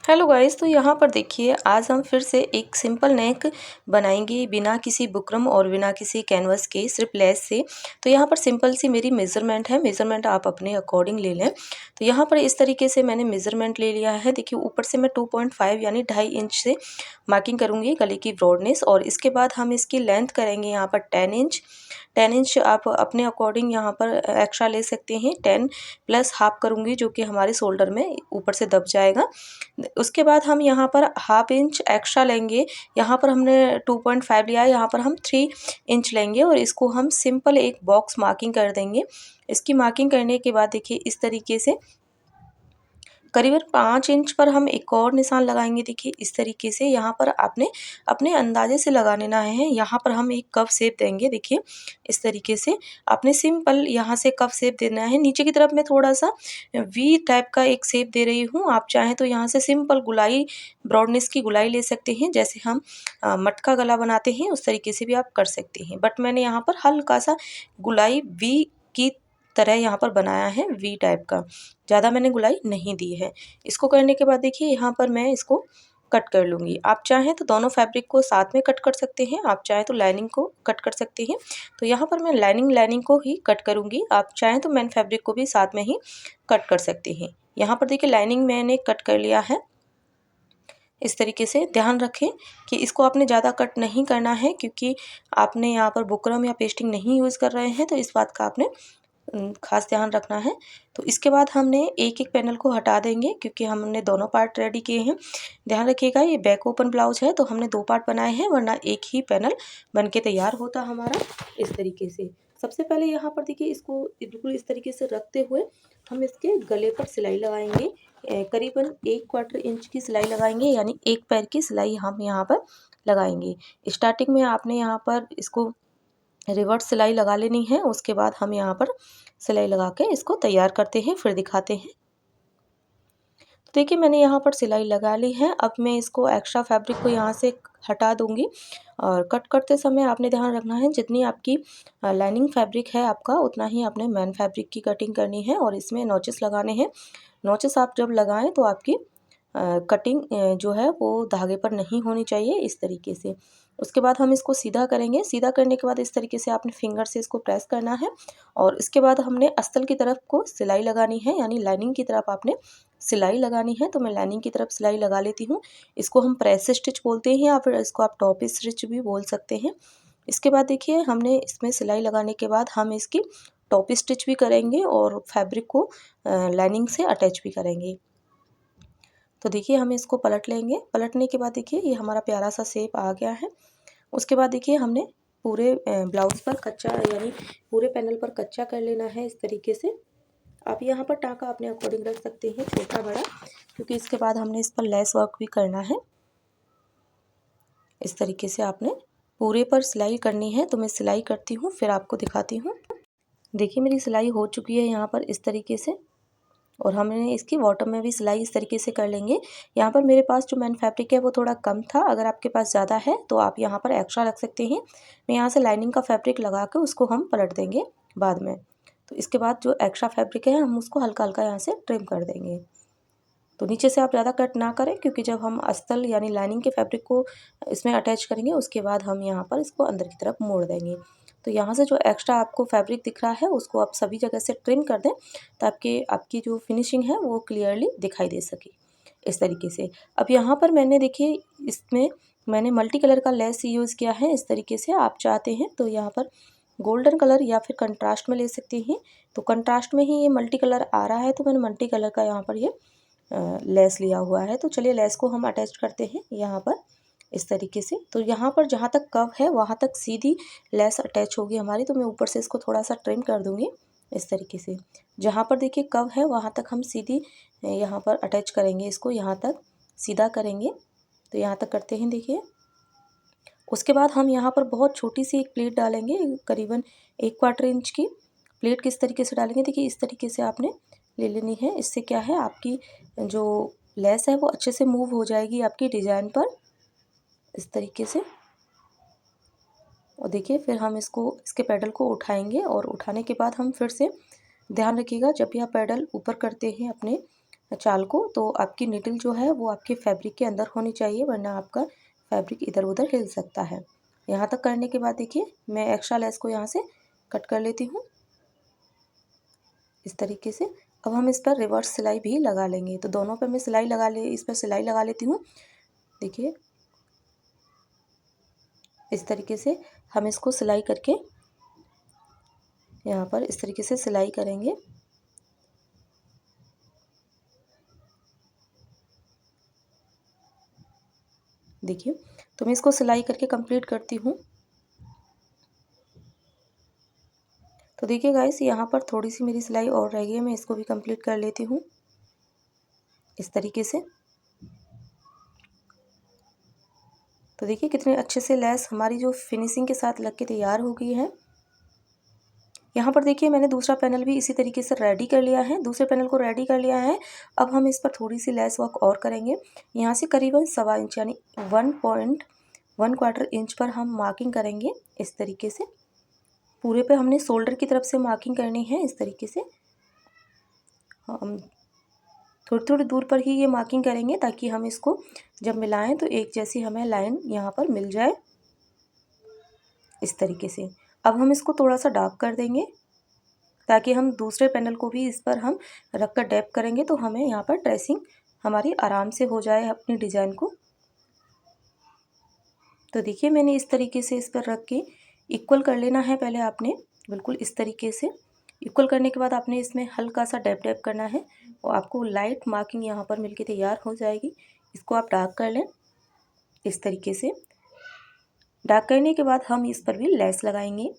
Hello guys, तो यहाँ पर देखिए आज हम फिर से एक सिंपल नेक बनाएंगे बिना किसी बुकरम और बिना किसी कैनवस के, सिर्फ लेस से। तो यहाँ पर सिंपल सी मेरी मेज़रमेंट है, मेज़रमेंट आप अपने अकॉर्डिंग ले लें। तो यहाँ पर इस तरीके से मैंने मेज़रमेंट ले लिया है। देखिए ऊपर से मैं 2.5 यानी 2.5 इंच से मार्किंग करूँगी गले की ब्रॉडनेस, और इसके बाद हम इसकी लेंथ करेंगे यहाँ पर 10 इंच। 10 इंच आप अपने अकॉर्डिंग यहाँ पर एक्स्ट्रा ले सकते हैं। 10 प्लस हाफ करूँगी जो कि हमारे शोल्डर में ऊपर से दब जाएगा। उसके बाद हम यहाँ पर हाफ इंच एक्स्ट्रा लेंगे। यहाँ पर हमने 2.5 लिया है, यहाँ पर हम 3 इंच लेंगे और इसको हम सिंपल एक बॉक्स मार्किंग कर देंगे। इसकी मार्किंग करने के बाद देखिए इस तरीके से करीबन 5 इंच पर हम एक और निशान लगाएंगे। देखिए इस तरीके से यहाँ पर आपने अपने अंदाजे से लगा लेना है। यहाँ पर हम एक कप शेप देंगे। देखिए इस तरीके से आपने सिंपल यहाँ से कप शेप देना है। नीचे की तरफ मैं थोड़ा सा वी टाइप का एक शेप दे रही हूँ। आप चाहें तो यहाँ से सिंपल गुलाई, ब्रॉडनेस की गुलाई ले सकते हैं। जैसे हम मटका गला बनाते हैं उस तरीके से भी आप कर सकते हैं, बट मैंने यहाँ पर हल्का सा गुलाई वी की तरह यहाँ पर बनाया है, वी टाइप का। ज़्यादा मैंने गुलाई नहीं दी है। इसको करने के बाद देखिए यहाँ पर मैं इसको कट कर लूँगी। आप चाहें तो दोनों फैब्रिक को साथ में कट कर सकते हैं, आप चाहें तो लाइनिंग को कट कर सकते हैं। तो यहाँ पर मैं लाइनिंग को ही कट करूँगी। आप चाहें तो मेन फैब्रिक को भी साथ में ही कट कर सकते हैं। यहाँ पर देखिए लाइनिंग मैंने कट कर लिया है। इस तरीके से ध्यान रखें कि इसको आपने ज़्यादा कट नहीं करना है, क्योंकि आपने यहाँ पर बुकरम या पेस्टिंग नहीं यूज़ कर रहे हैं, तो इस बात का आपने खास ध्यान रखना है। तो इसके बाद हमने एक एक पैनल को हटा देंगे, क्योंकि हमने दोनों पार्ट रेडी किए हैं। ध्यान रखिएगा ये बैक ओपन ब्लाउज है, तो हमने 2 पार्ट बनाए हैं, वरना एक ही पैनल बन के तैयार होता हमारा। इस तरीके से सबसे पहले यहाँ पर देखिए इसको बिल्कुल इस तरीके से रखते हुए हम इसके गले पर सिलाई लगाएंगे। करीबन 1/4 इंच की सिलाई लगाएंगे, यानी एक पैर की सिलाई हम यहाँ पर लगाएंगे। स्टार्टिंग में आपने यहाँ पर इसको रिवर्स सिलाई लगा लेनी है। उसके बाद हम यहाँ पर सिलाई लगा के इसको तैयार करते हैं, फिर दिखाते हैं। तो देखिए मैंने यहाँ पर सिलाई लगा ली है। अब मैं इसको एक्स्ट्रा फैब्रिक को यहाँ से हटा दूँगी, और कट करते समय आपने ध्यान रखना है जितनी आपकी लाइनिंग फैब्रिक है आपका, उतना ही आपने मेन फैब्रिक की कटिंग करनी है और इसमें नॉचेस लगाने हैं। नॉचेस आप जब लगाएं तो आपकी कटिंग जो है वो धागे पर नहीं होनी चाहिए, इस तरीके से। उसके बाद हम इसको सीधा करेंगे। सीधा करने के बाद इस तरीके से आपने फिंगर से इसको प्रेस करना है, और इसके बाद हमने अस्तर की तरफ को सिलाई लगानी है, यानी लाइनिंग की तरफ आपने सिलाई लगानी है। तो मैं लाइनिंग की तरफ सिलाई लगा लेती हूँ। इसको हम प्रेस स्टिच बोलते हैं, या फिर इसको आप टॉप स्टिच भी बोल सकते हैं। इसके बाद देखिए हमने इसमें सिलाई लगाने के बाद हम इसकी टॉप स्टिच भी करेंगे और फैब्रिक को लाइनिंग से अटैच भी करेंगे। तो देखिए हम इसको पलट लेंगे। पलटने के बाद देखिए ये हमारा प्यारा सा शेप आ गया है। उसके बाद देखिए हमने पूरे ब्लाउज़ पर कच्चा, यानी पूरे पैनल पर कच्चा कर लेना है इस तरीके से। आप यहाँ पर टाँका अपने अकॉर्डिंग रख सकते हैं, छोटा बड़ा, क्योंकि इसके बाद हमने इस पर लेस वर्क भी करना है। इस तरीके से आपने पूरे पर सिलाई करनी है। तो मैं सिलाई करती हूँ, फिर आपको दिखाती हूँ। देखिए मेरी सिलाई हो चुकी है यहाँ पर इस तरीके से, और हमने इसकी बॉटम में भी सिलाई इस तरीके से कर लेंगे। यहाँ पर मेरे पास जो मैन फैब्रिक है वो थोड़ा कम था, अगर आपके पास ज़्यादा है तो आप यहाँ पर एक्स्ट्रा रख सकते हैं। मैं यहाँ से लाइनिंग का फैब्रिक लगा कर उसको हम पलट देंगे बाद में। तो इसके बाद जो एक्स्ट्रा फैब्रिक है हम उसको हल्का हल्का यहाँ से ट्रिम कर देंगे। तो नीचे से आप ज़्यादा कट ना करें, क्योंकि जब हम अस्तर यानी लाइनिंग के फैब्रिक को इसमें अटैच करेंगे उसके बाद हम यहाँ पर इसको अंदर की तरफ मोड़ देंगे। तो यहाँ से जो एक्स्ट्रा आपको फैब्रिक दिख रहा है उसको आप सभी जगह से ट्रिम कर दें, ताकि आपकी जो फिनिशिंग है वो क्लियरली दिखाई दे सके इस तरीके से। अब यहाँ पर मैंने देखिए इसमें मैंने मल्टी कलर का लेस यूज़ किया है इस तरीके से। आप चाहते हैं तो यहाँ पर गोल्डन कलर या फिर कंट्रास्ट में ले सकते हैं। तो कंट्रास्ट में ही ये मल्टी कलर आ रहा है, तो मैंने मल्टी कलर का यहाँ पर ये लेस लिया हुआ है। तो चलिए लेस को हम अटैच करते हैं यहाँ पर इस तरीके से। तो यहाँ पर जहाँ तक कव है वहाँ तक सीधी लेस अटैच होगी हमारी। तो मैं ऊपर से इसको थोड़ा सा ट्रिम कर दूँगी इस तरीके से। जहाँ पर देखिए कव है वहाँ तक हम सीधी यहाँ पर अटैच करेंगे, इसको यहाँ तक सीधा करेंगे। तो यहाँ तक करते हैं देखिए। उसके बाद हम यहाँ पर बहुत छोटी सी एक प्लेट डालेंगे, करीबन 1/4 इंच की प्लेट। किस तरीके से डालेंगे देखिए इस तरीके से आपने ले लेनी है। इससे क्या है आपकी जो लेस है वो अच्छे से मूव हो जाएगी आपकी डिज़ाइन पर इस तरीके से। और देखिए फिर हम इसको इसके पैडल को उठाएंगे, और उठाने के बाद हम फिर से ध्यान रखिएगा जब भी आप पैडल ऊपर करते हैं अपने चाल को, तो आपकी नीडल जो है वो आपके फैब्रिक के अंदर होनी चाहिए, वरना आपका फैब्रिक इधर उधर हिल सकता है। यहाँ तक करने के बाद देखिए मैं एक्स्ट्रा लेस को यहाँ से कट कर लेती हूँ इस तरीके से। अब हम इस पर रिवर्स सिलाई भी लगा लेंगे, तो दोनों पर मैं इस पर सिलाई लगा लेती हूँ। देखिए इस तरीके से हम इसको सिलाई करके यहाँ पर इस तरीके से सिलाई करेंगे। देखिए तो मैं इसको सिलाई करके कंप्लीट करती हूँ। तो देखिए गाइस यहाँ पर थोड़ी सी मेरी सिलाई और रह गई है, मैं इसको भी कंप्लीट कर लेती हूँ इस तरीके से। तो देखिए कितने अच्छे से लेस हमारी जो फिनिशिंग के साथ लग के तैयार हो गई है। यहाँ पर देखिए मैंने दूसरा पैनल भी इसी तरीके से रेडी कर लिया है, दूसरे पैनल को रेडी कर लिया है। अब हम इस पर थोड़ी सी लेस वर्क और करेंगे। यहाँ से करीबन 1.25 इंच यानी 1.25 इंच पर हम मार्किंग करेंगे इस तरीके से। पूरे पे हमने शोल्डर की तरफ से मार्किंग करनी है इस तरीके से। हम थोड़ी थोड़ी दूर पर ही ये मार्किंग करेंगे ताकि हम इसको जब मिलाएं तो एक जैसी हमें लाइन यहाँ पर मिल जाए इस तरीके से। अब हम इसको थोड़ा सा डार्क कर देंगे ताकि हम दूसरे पैनल को भी इस पर हम रख कर डैप करेंगे तो हमें यहाँ पर ट्रेसिंग हमारी आराम से हो जाए अपनी डिज़ाइन को। तो देखिए मैंने इस तरीके से इस पर रख के इक्वल कर लेना है पहले आपने, बिल्कुल इस तरीके से। इक्वल करने के बाद आपने इसमें हल्का सा डैप डैप करना है और आपको लाइट मार्किंग यहाँ पर मिलके तैयार हो जाएगी। इसको आप डार्क कर लें इस तरीके से। डार्क करने के बाद हम इस पर भी लेस लगाएंगे।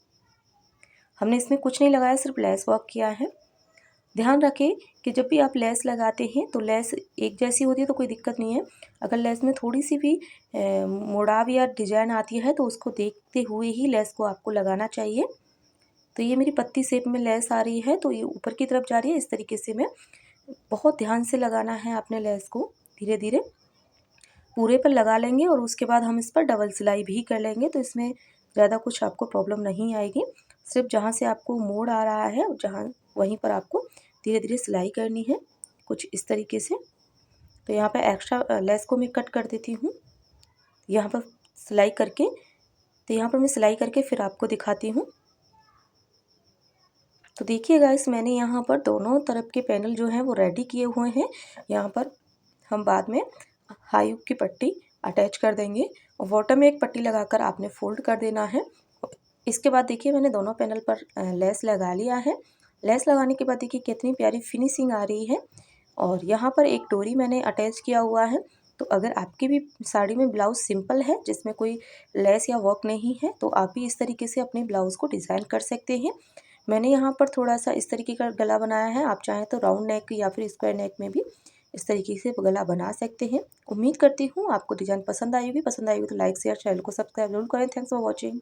हमने इसमें कुछ नहीं लगाया, सिर्फ लेस वर्क किया है। ध्यान रखें कि जब भी आप लेस लगाते हैं तो लेस एक जैसी होती है तो कोई दिक्कत नहीं है। अगर लेस में थोड़ी सी भी मुड़ाव या डिजाइन आती है तो उसको देखते हुए ही लेस को आपको लगाना चाहिए। तो ये मेरी पत्ती शेप में लेस आ रही है तो ये ऊपर की तरफ जा रही है, इस तरीके से मैं बहुत ध्यान से लगाना है आपने लेस को। धीरे धीरे पूरे पर लगा लेंगे और उसके बाद हम इस पर डबल सिलाई भी कर लेंगे, तो इसमें ज़्यादा कुछ आपको प्रॉब्लम नहीं आएगी। सिर्फ जहाँ से आपको मोड़ आ रहा है जहाँ वहीं पर आपको धीरे धीरे सिलाई करनी है कुछ इस तरीके से। तो यहाँ पर एक्स्ट्रा लेस को मैं कट कर देती हूँ यहाँ पर सिलाई करके। तो यहाँ पर मैं सिलाई करके फिर आपको दिखाती हूँ। तो देखिए गाइस मैंने यहाँ पर दोनों तरफ के पैनल जो हैं वो रेडी किए हुए हैं। यहाँ पर हम बाद में हाई हुक की पट्टी अटैच कर देंगे और बॉटम में एक पट्टी लगाकर आपने फोल्ड कर देना है। इसके बाद देखिए मैंने दोनों पैनल पर लेस लगा लिया है। लेस लगाने के बाद देखिए कितनी प्यारी फिनिशिंग आ रही है। और यहाँ पर एक डोरी मैंने अटैच किया हुआ है। तो अगर आपकी भी साड़ी में ब्लाउज़ सिंपल है जिसमें कोई लेस या वर्क नहीं है तो आप भी इस तरीके से अपने ब्लाउज़ को डिज़ाइन कर सकते हैं। मैंने यहाँ पर थोड़ा सा इस तरीके का गला बनाया है, आप चाहें तो राउंड नेक या फिर स्क्वायर नेक में भी इस तरीके से गला बना सकते हैं। उम्मीद करती हूँ आपको डिज़ाइन पसंद आई होगी। पसंद आई होगी तो लाइक शेयर, चैनल को सब्सक्राइब जरूर करें। Thanks for watching.